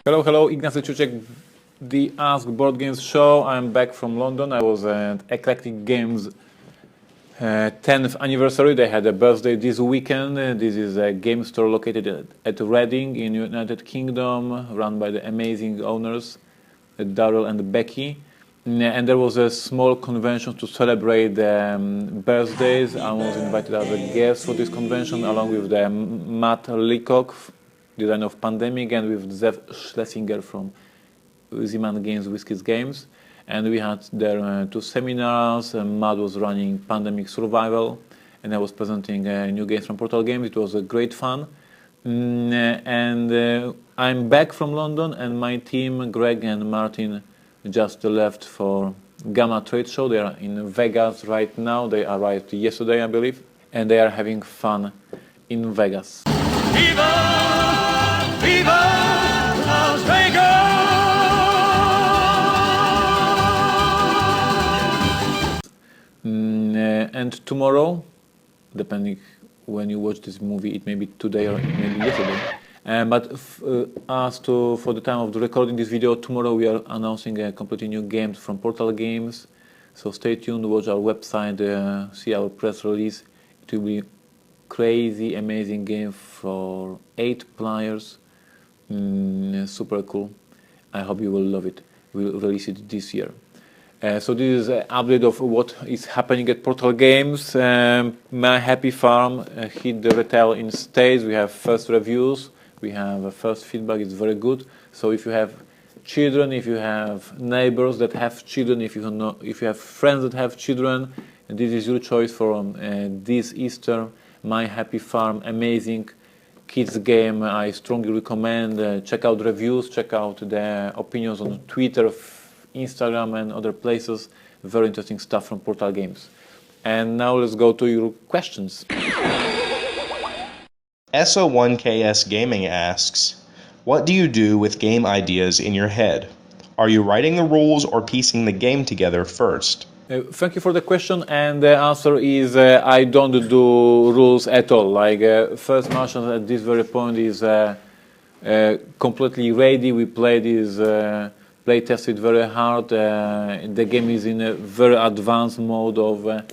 Hello, hello, Ignacy Ciuciek, the Askboardgames show. I'm back from London. I was at Eclectic Games 10th anniversary. They had a birthday this weekend. This is a game store located at Reading in United Kingdom, run by the amazing owners, Daryl and Becky. And there was a small convention to celebrate birthdays. I was invited as a guest for this convention, along with Matt Leacock, designer of Pandemic, and with Zev Schlesinger from Zeman Games, Whiskey's Games. And we had there two seminars. Matt was running Pandemic Survival, and I was presenting new games from Portal Games. It was a great fun. I'm back from London, and my team, Greg and Martin, just left for Gamma Trade Show. They are in Vegas right now. They arrived yesterday, I believe, and they are having fun in Vegas. Viva! Viva Las Vegas! And tomorrow, depending when you watch this movie, it may be today or it may be yesterday. For the time of the recording this video, tomorrow we are announcing a completely new game from Portal Games. So stay tuned, watch our website, see our press release. It will be crazy, amazing game for 8 players. Super cool. I hope you will love it. We'll release it this year. So this is an update of what is happening at Portal Games. My Happy Farm hit the retail in States. We have first reviews. We have first feedback. It's very good. So if you have children, if you have neighbors that have children, if you have friends that have children, this is your choice for this Easter. My Happy Farm, amazing kids game. I strongly recommend. Check out reviews, check out the opinions on Twitter, Instagram, and other places. Very interesting stuff from Portal Games. And now let's go to your questions. SO1KS Gaming asks, what do you do with game ideas in your head? Are you writing the rules or piecing the game together first? Thank you for the question, and the answer is I don't do rules at all. Like first mentioned at this very point is completely ready. We play this, play tested very hard. The game is in a very advanced mode of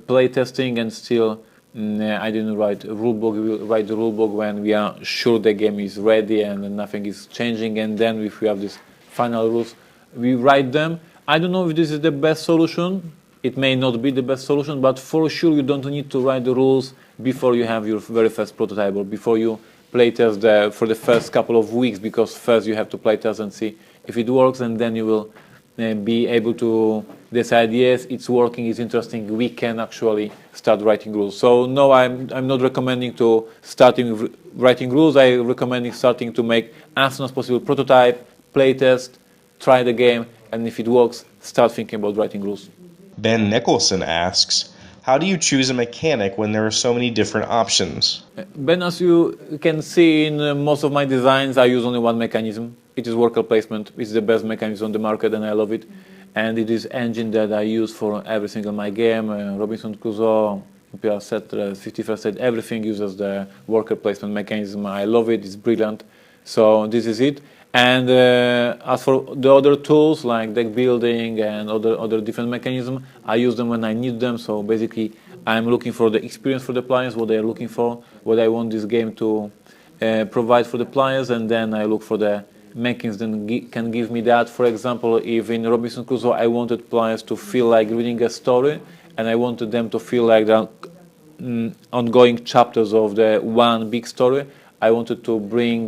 play testing, and still I didn't write a rulebook. We will write the rulebook when we are sure the game is ready and nothing is changing, and then if we have these final rules, we write them. I don't know if this is the best solution. It may not be the best solution, but for sure you don't need to write the rules before you have your very first prototype or before you playtest for the first couple of weeks, because first you have to playtest and see if it works, and then you will be able to decide, yes, it's working, it's interesting, we can actually start writing rules. So no, I'm not recommending to starting with writing rules. I'm recommending starting to make as soon as possible prototype, playtest, try the game, and if it works, start thinking about writing rules. Ben Nicholson asks, how do you choose a mechanic when there are so many different options? Ben, as you can see in most of my designs, I use only one mechanism. It is worker placement. It's the best mechanism on the market, and I love it. And it is engine that I use for every single my game. Robinson Crusoe, Imperial Settlers, 51st State, everything uses the worker placement mechanism. I love it. It's brilliant. So this is it. And as for the other tools like deck building and other different mechanisms, I use them when I need them. So basically, I'm looking for the experience for the players, what they are looking for, what I want this game to provide for the players, and then I look for the mechanisms that can give me that. For example, if in Robinson Crusoe I wanted players to feel like reading a story, and I wanted them to feel like the ongoing chapters of the one big story, I wanted to bring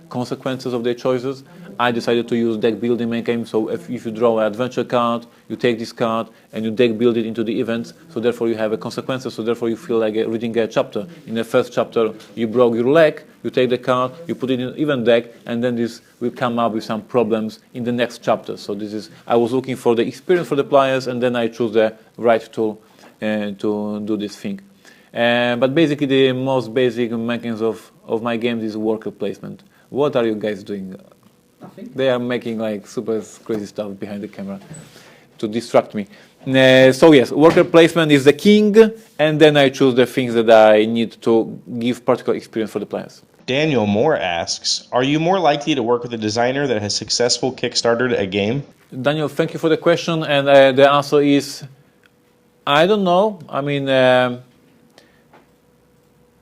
consequences of their choices. I decided to use deck building mechanism. So if you draw an adventure card, you take this card and you deck build it into the events. So therefore you have a consequences. So therefore you feel like reading a chapter. In the first chapter, you broke your leg. You take the card, you put it in an event deck, and then this will come up with some problems in the next chapter. So this is, I was looking for the experience for the players, and then I choose the right tool to do this thing. But basically the most basic mechanism of my games is worker placement. What are you guys doing? Nothing. They are making like super crazy stuff behind the camera to distract me. So yes, worker placement is the king, and then I choose the things that I need to give particular experience for the players. Daniel Moore asks, are you more likely to work with a designer that has successful kickstarted a game? Daniel, thank you for the question, and the answer is, I don't know. I mean,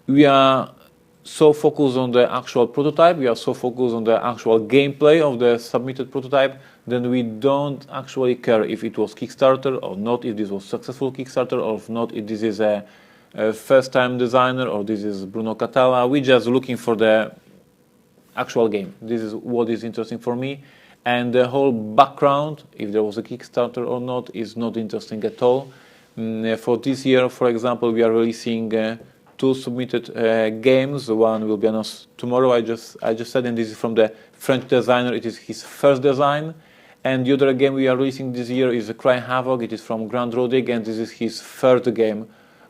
we are so focused on the actual prototype, we are so focused on the actual gameplay of the submitted prototype, then we don't actually care if it was Kickstarter or not, if this was successful Kickstarter or if not, if this is a first-time designer or this is Bruno Catala. We're just looking for the actual game. This is what is interesting for me. And the whole background, if there was a Kickstarter or not, is not interesting at all. For this year, for example, we are releasing 2 submitted games. One will be announced tomorrow, I just said, and this is from the French designer. It is his first design. And the other game we are releasing this year is Cry Havoc. It is from Grand Rodig, and this is his third game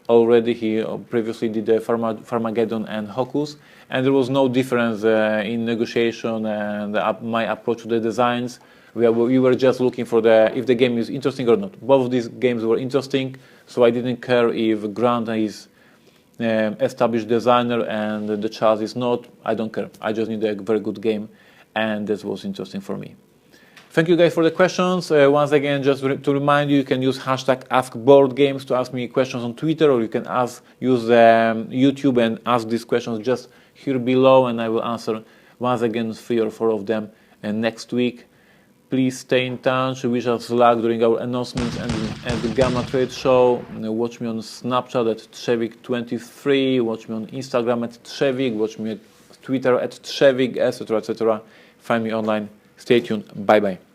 already. He previously did Farmageddon and Hocus, and there was no difference in negotiation and my approach to the designs. We were just looking for if the game is interesting or not. Both of these games were interesting, so I didn't care if Grant is established designer and the child is not. I don't care. I just need a very good game, and that was interesting for me. Thank you guys for the questions. Once again, just to remind you, you can use hashtag Askboardgames to ask me questions on Twitter, or you can use YouTube and ask these questions just here below, and I will answer once again 3 or 4 of them next week. Please stay in touch. Wish us luck during our announcements and the Gamma Trade Show. Watch me on Snapchat at Trzewik23. Watch me on Instagram at Trzewik. Watch me at Twitter at Trzewik, etc., etc. Find me online. Stay tuned. Bye-bye.